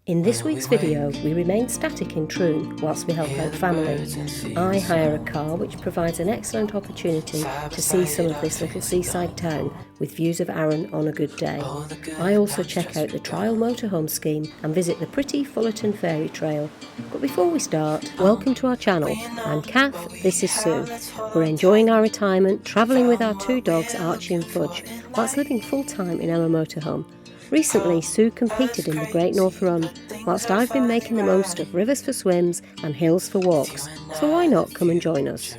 In this week's video, we remain static in Troon whilst we help out family. I hire a car which provides an excellent opportunity to see some of this little seaside town with views of Arran on a good day. I also check out the trial motorhome scheme and visit the pretty Fullerton Fairy Trail. But before we start, welcome to our channel. I'm Kath, this is Sue. We're enjoying our retirement, travelling with our two dogs Archie and Fudge, whilst living full-time in our motorhome. Recently, Sue competed in the Great North Run, whilst I've been making the most of rivers for swims and hills for walks. So why not come and join us?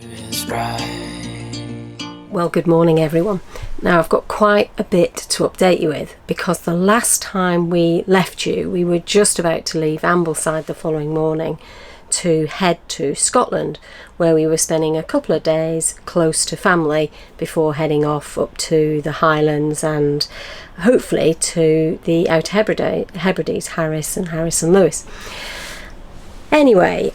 Well, good morning everyone. Now I've got quite a bit to update you with, because the last time we left you, we were just about to leave Ambleside the following morning to head to Scotland, where we were spending a couple of days close to family before heading off up to the Highlands and hopefully to the Outer Hebrides, Harris and Lewis. Anyway,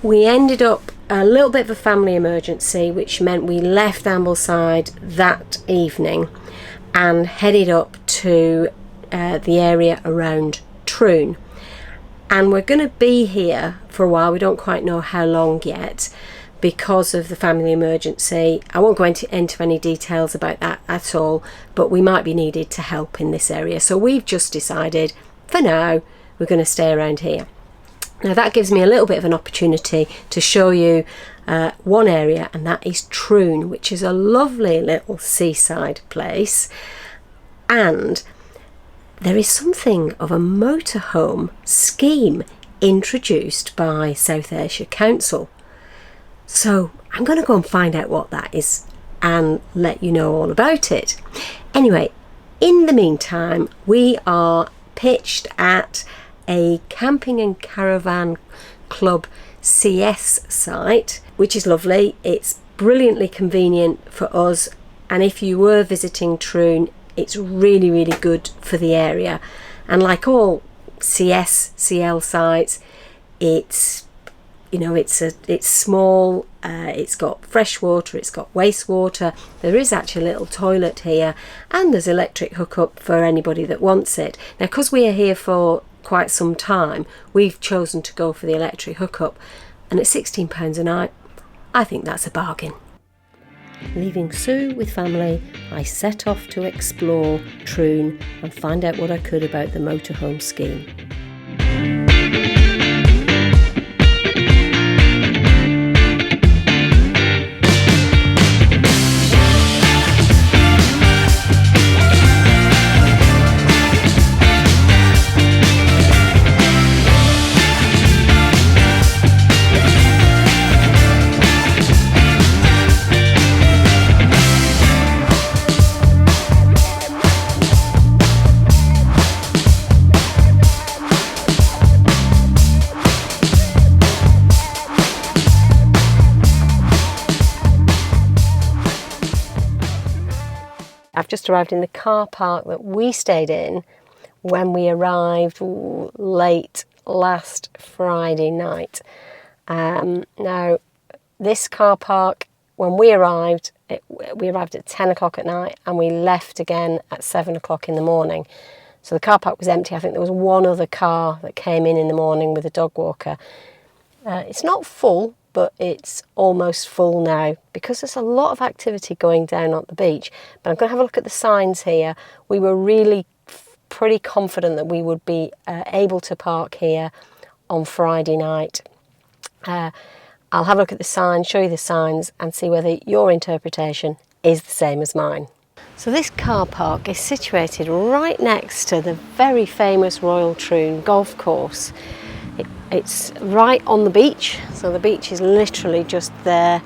we ended up a little bit of a family emergency, which meant we left Ambleside that evening and headed up to the area around Troon. And we're going to be here for a while. We don't quite know how long yet because of the family emergency. I won't go into any details about that at all, but we might be needed to help in this area. So we've just decided, for now, we're going to stay around here. Now that gives me a little bit of an opportunity to show you one area, and that is Troon, which is a lovely little seaside place. And there is something of a motorhome scheme introduced by South Ayrshire Council. So I'm going to go and find out what that is and let you know all about it. Anyway, in the meantime, we are pitched at a camping and caravan club CS site, which is lovely. It's brilliantly convenient for us, and if you were visiting Troon, it's really, really good for the area. And like all CL sites, it's small, it's got fresh water, it's got wastewater, there is actually a little toilet here, and there's electric hookup for anybody that wants it. Now, because we are here for quite some time, we've chosen to go for the electric hookup, and at £16 a night, I think that's a bargain. Leaving Sue with family, I set off to explore Troon and find out what I could about the motorhome scheme. I've just arrived in the car park that we stayed in when we arrived late last Friday night. Now, this car park, when we arrived at 10 o'clock at night and we left again at 7 o'clock in the morning. So the car park was empty. I think there was one other car that came in the morning with a dog walker. It's not full, but it's almost full now because there's a lot of activity going down at the beach. But I'm going to have a look at the signs here. We were really pretty confident that we would be able to park here on Friday night. I'll have a look at the signs, show you the signs, and see whether your interpretation is the same as mine. So this car park is situated right next to the very famous Royal Troon golf course. It's right on the beach, so the beach is literally just there,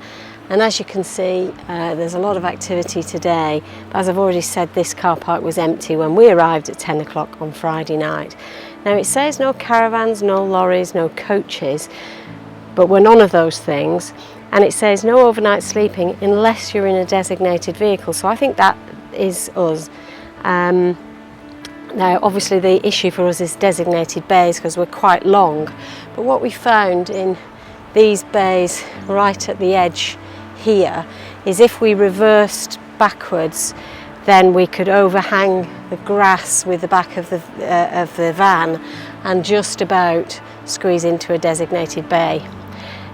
and as you can see, there's a lot of activity today. But as I've already said, this car park was empty when we arrived at 10 o'clock on Friday night. Now it says no caravans, no lorries, no coaches, but we're none of those things, and it says no overnight sleeping unless you're in a designated vehicle, so I think that is us. Now obviously the issue for us is designated bays because we're quite long, but what we found in these bays right at the edge here is if we reversed backwards, then we could overhang the grass with the back of the van and just about squeeze into a designated bay.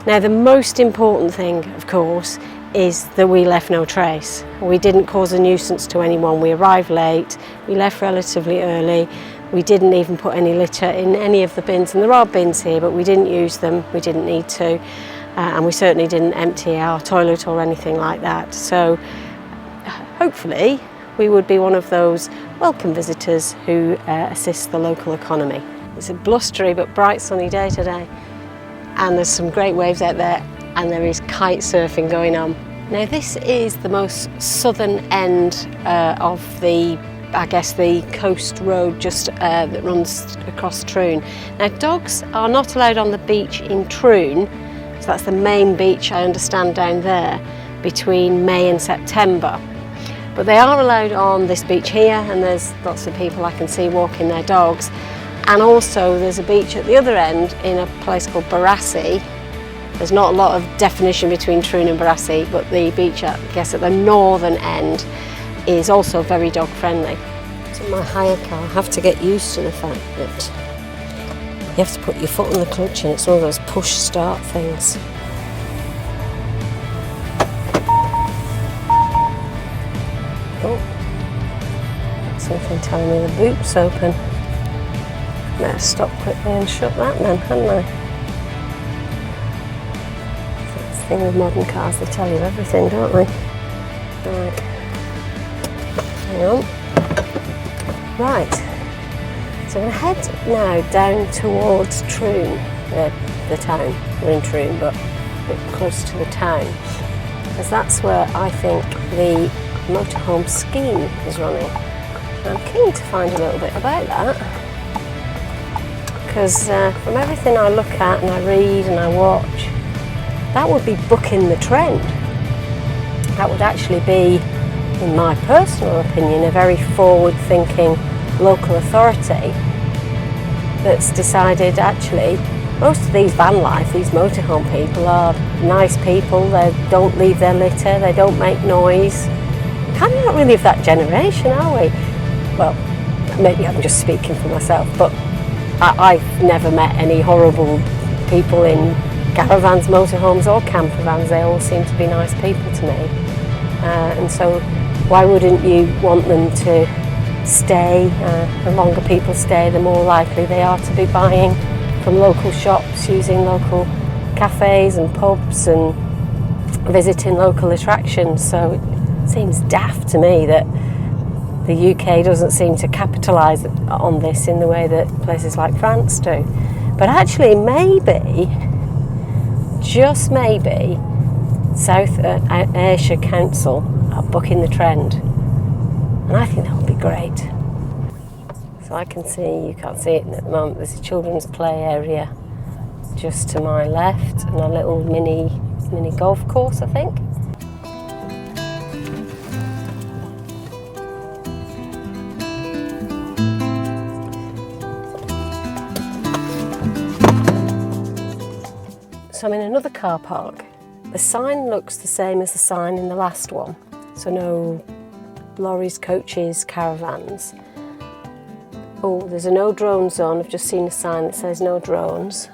Now the most important thing, of course, is that we left no trace. We didn't cause a nuisance to anyone. We arrived late, we left relatively early, we didn't even put any litter in any of the bins, and there are bins here but we didn't use them, we didn't need to, and we certainly didn't empty our toilet or anything like that. So hopefully we would be one of those welcome visitors who assist the local economy. It's a blustery but bright sunny day today, and there's some great waves out there, and there is kite surfing going on. Now this is the most southern end of the coast road just that runs across Troon. Now dogs are not allowed on the beach in Troon, so that's the main beach I understand down there, between May and September. But they are allowed on this beach here, and there's lots of people I can see walking their dogs. And also there's a beach at the other end in a place called Barassi. There's not a lot of definition between Troon and Barassi, but the beach, I guess, at the northern end is also very dog friendly. So my hire car, I have to get used to the fact that you have to put your foot on the clutch, and it's one of those push start things. Oh, something telling me the boot's open. Better stop quickly and shut that then, hadn't I? That's the thing with modern cars, they tell you everything, don't they? Right. Hang on. Right. So I'm going to head now down towards Troon, the town. We're in Troon, but a bit close to the town, because that's where I think the motorhome scheme is running. And I'm keen to find a little bit about that, because from everything I look at and I read and I watch, that would be bucking the trend. That would actually be, in my personal opinion, a very forward-thinking local authority that's decided actually most of these van life, these motorhome people are nice people, they don't leave their litter, they don't make noise. Kind of not really of that generation, are we? Well, maybe I'm just speaking for myself, but I've never met any horrible people in caravans, motorhomes or camper vans. They all seem to be nice people to me. And so why wouldn't you want them to stay? The longer people stay, the more likely they are to be buying from local shops, using local cafes and pubs and visiting local attractions. So it seems daft to me that the UK doesn't seem to capitalise on this in the way that places like France do. But actually maybe, just maybe, South Ayrshire Council are bucking the trend. And I think that would be great. So I can see, you can't see it at the moment, there's a children's play area just to my left and a little mini golf course, I think. So I'm in another car park. The sign looks the same as the sign in the last one. So no lorries, coaches, caravans. Oh, there's a no drone zone. I've just seen a sign that says no drones.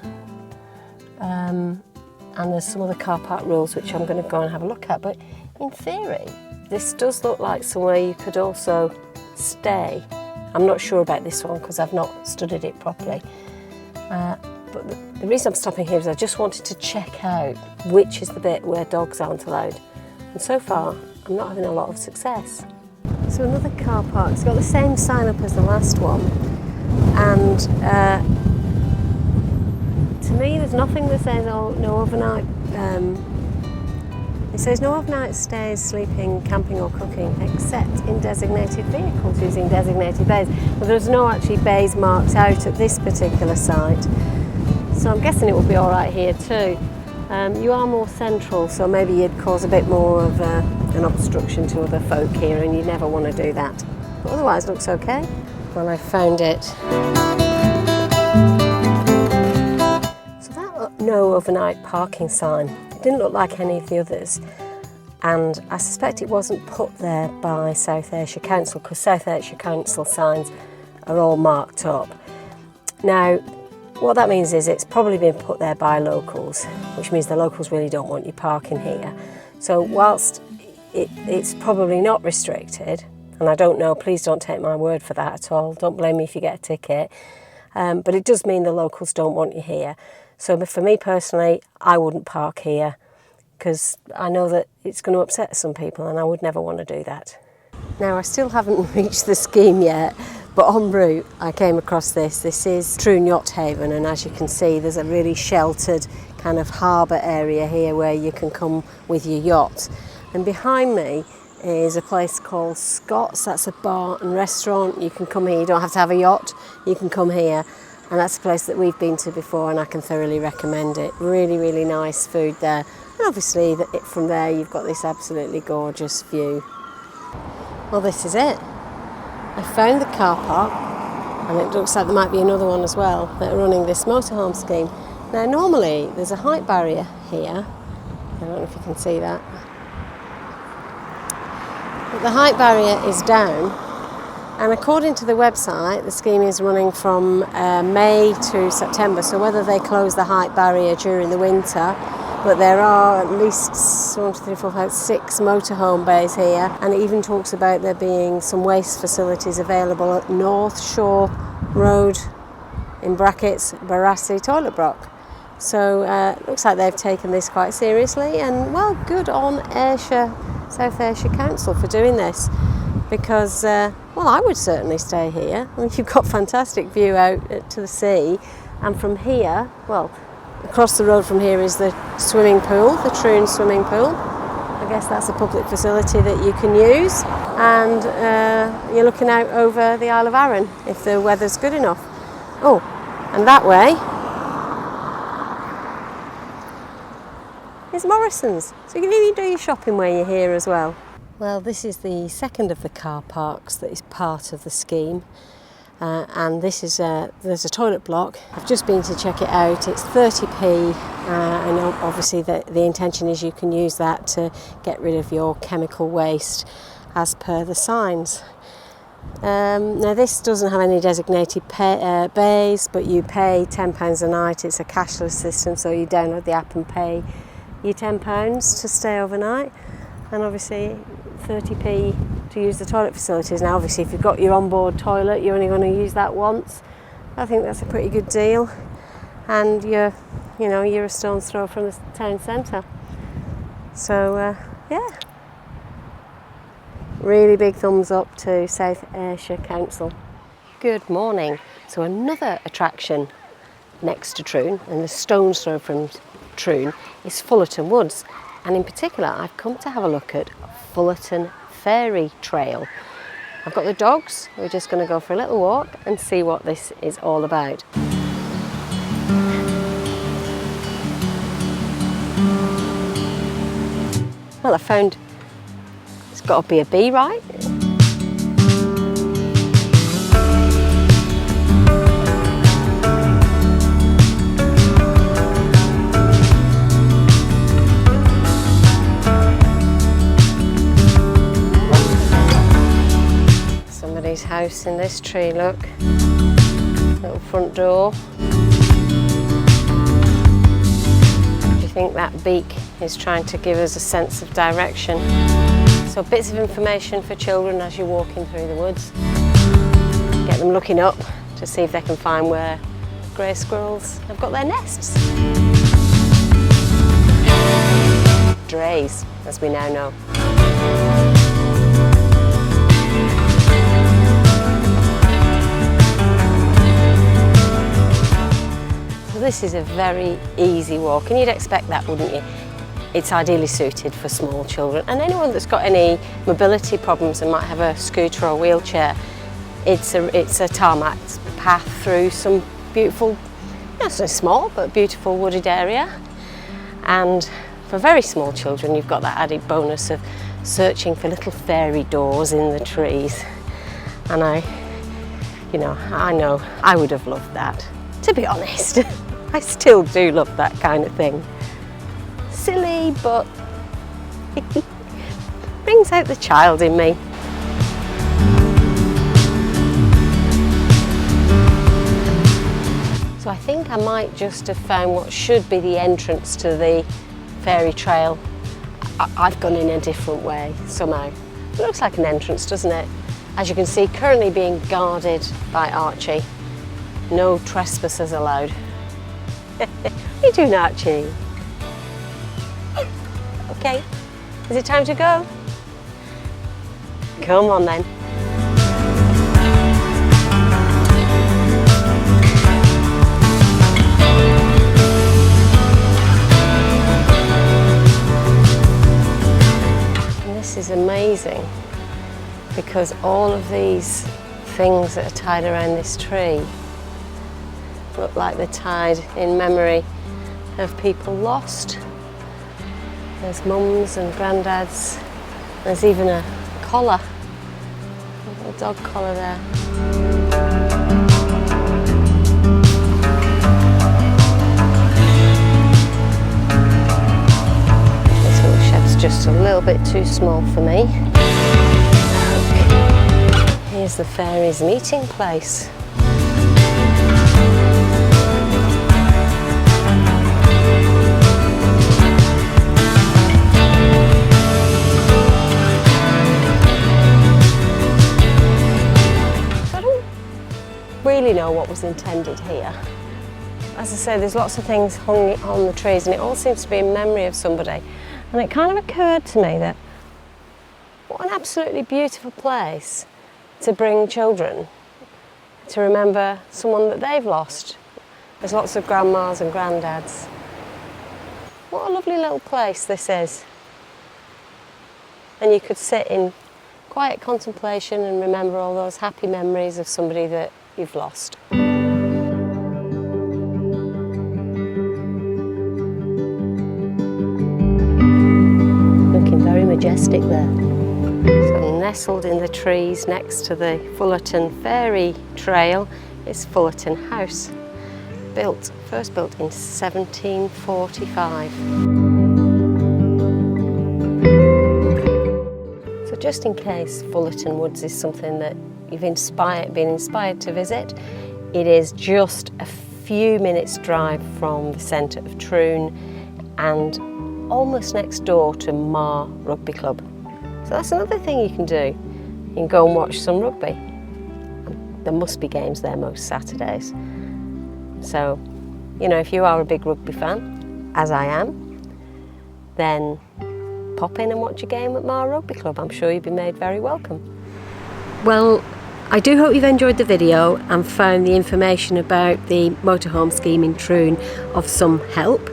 And there's some other car park rules which I'm going to go and have a look at. But in theory, this does look like somewhere you could also stay. I'm not sure about this one because I've not studied it properly. But the reason I'm stopping here is I just wanted to check out which is the bit where dogs aren't allowed. And so far, I'm not having a lot of success. So another car park, it's got the same sign up as the last one. And to me, there's nothing that says, oh, no overnight. It says no overnight stays, sleeping, camping or cooking, except in designated vehicles using designated bays. But there's no actually bays marked out at this particular site. So I'm guessing it will be all right here too. You are more central, so maybe you'd cause a bit more of an obstruction to other folk here, and you never want to do that. But otherwise, it looks okay. Well, I found it. So that no overnight parking sign, it didn't look like any of the others, and I suspect it wasn't put there by South Ayrshire Council, because South Ayrshire Council signs are all marked up. Now, what that means is it's probably been put there by locals, which means the locals really don't want you parking here. So whilst it's probably not restricted, and I don't know, please don't take my word for that at all, don't blame me if you get a ticket, but it does mean the locals don't want you here. So for me personally, I wouldn't park here because I know that it's going to upset some people and I would never want to do that. Now, I still haven't reached the scheme yet, but en route I came across this. This is Troon Yacht Haven, and as you can see there's a really sheltered kind of harbour area here where you can come with your yacht. And behind me is a place called Scott's. That's a bar and restaurant. You can come here, you don't have to have a yacht, you can come here. And that's a place that we've been to before and I can thoroughly recommend it. Really, really nice food there. And obviously from there you've got this absolutely gorgeous view. Well, this is it. I found the car park, and it looks like there might be another one as well that are running this motorhome scheme. Now, normally there's a height barrier here. I don't know if you can see that. But the height barrier is down, and according to the website, the scheme is running from May to September. So whether they close the height barrier during the winter, but there are at least 6 motorhome bays here, and it even talks about there being some waste facilities available at North Shore Road, in brackets, Barassi Toilet Block. So looks like they've taken this quite seriously, and well, good on South Ayrshire Council for doing this, because well, I would certainly stay here. I mean, you've got fantastic view out to the sea, and from here, well, across the road from here is the swimming pool, the Troon swimming pool. I guess that's a public facility that you can use, and you're looking out over the Isle of Arran if the weather's good enough. Oh, and that way is Morrison's, so you can even do your shopping where you're here as well. Well, this is the second of the car parks that is part of the scheme. And this is there's a toilet block. I've just been to check it out. It's 30p, and obviously the intention is you can use that to get rid of your chemical waste as per the signs. Now, this doesn't have any designated bays, but you pay £10 a night. It's a cashless system, so you download the app and pay your £10 to stay overnight, and obviously 30p to use the toilet facilities. Now, obviously, if you've got your onboard toilet, you're only going to use that once. I think that's a pretty good deal, and you're a stone's throw from the town centre. So yeah, really big thumbs up to South Ayrshire Council. Good morning. So another attraction next to Troon, and the stone's throw from Troon, is Fullerton Woods, and in particular I've come to have a look at Fullerton Fairy Trail. I've got the dogs. We're just going to go for a little walk and see what this is all about. Well, I found it's got to be a bee, right? House in this tree, look. Little front door. Do you think that beak is trying to give us a sense of direction? So bits of information for children as you're walking through the woods. Get them looking up to see if they can find where grey squirrels have got their nests. Drays, as we now know. This is a very easy walk, and you'd expect that, wouldn't you? It's ideally suited for small children and anyone that's got any mobility problems and might have a scooter or wheelchair. It's a tarmac path through some beautiful, not so small, but beautiful wooded area. And for very small children, you've got that added bonus of searching for little fairy doors in the trees. And I know I would have loved that, to be honest. I still do love that kind of thing. Silly, but brings out the child in me. I think I might just have found what should be the entrance to the fairy trail. I've gone in a different way somehow. It looks like an entrance, doesn't it? As you can see, currently being guarded by Archie. No trespassers allowed. What are you doing, Archie? Okay, is it time to go? Come on then. And this is amazing because all of these things that are tied around this tree look like they're tied in memory of people lost. There's mums and granddads. There's even a collar, a dog collar there. This little shed's just a little bit too small for me. Here's the fairies' meeting place. Really know what was intended here. As I say, there's lots of things hung on the trees and it all seems to be in memory of somebody. And it kind of occurred to me that what an absolutely beautiful place to bring children to remember someone that they've lost. There's lots of grandmas and granddads. What a lovely little place this is. And you could sit in quiet contemplation and remember all those happy memories of somebody that you've lost. Looking very majestic there. So nestled in the trees next to the Fullerton Fairy Trail is Fullerton House, first built in 1745. So just in case Fullerton Woods is something that you've been inspired to visit, it is just a few minutes drive from the centre of Troon and almost next door to Mar Rugby Club. So that's another thing you can do. You can go and watch some rugby. There must be games there most Saturdays. So, you know, if you are a big rugby fan, as I am, then pop in and watch a game at Mar Rugby Club. I'm sure you'll be made very welcome. Well, I do hope you've enjoyed the video and found the information about the motorhome scheme in Troon of some help.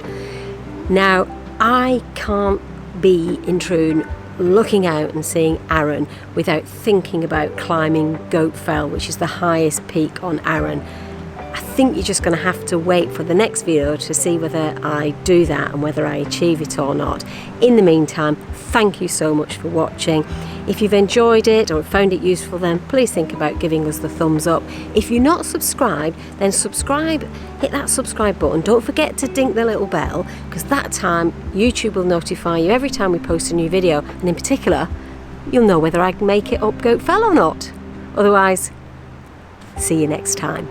Now, I can't be in Troon looking out and seeing Arran without thinking about climbing Goat Fell, which is the highest peak on Arran. I think you're just going to have to wait for the next video to see whether I do that and whether I achieve it or not. In the meantime, thank you so much for watching. If you've enjoyed it or found it useful, then please think about giving us the thumbs up. If you're not subscribed, then subscribe, hit that subscribe button. Don't forget to ding the little bell, because that time YouTube will notify you every time we post a new video, and in particular, you'll know whether I can make it up Goat Fell or not. Otherwise, see you next time.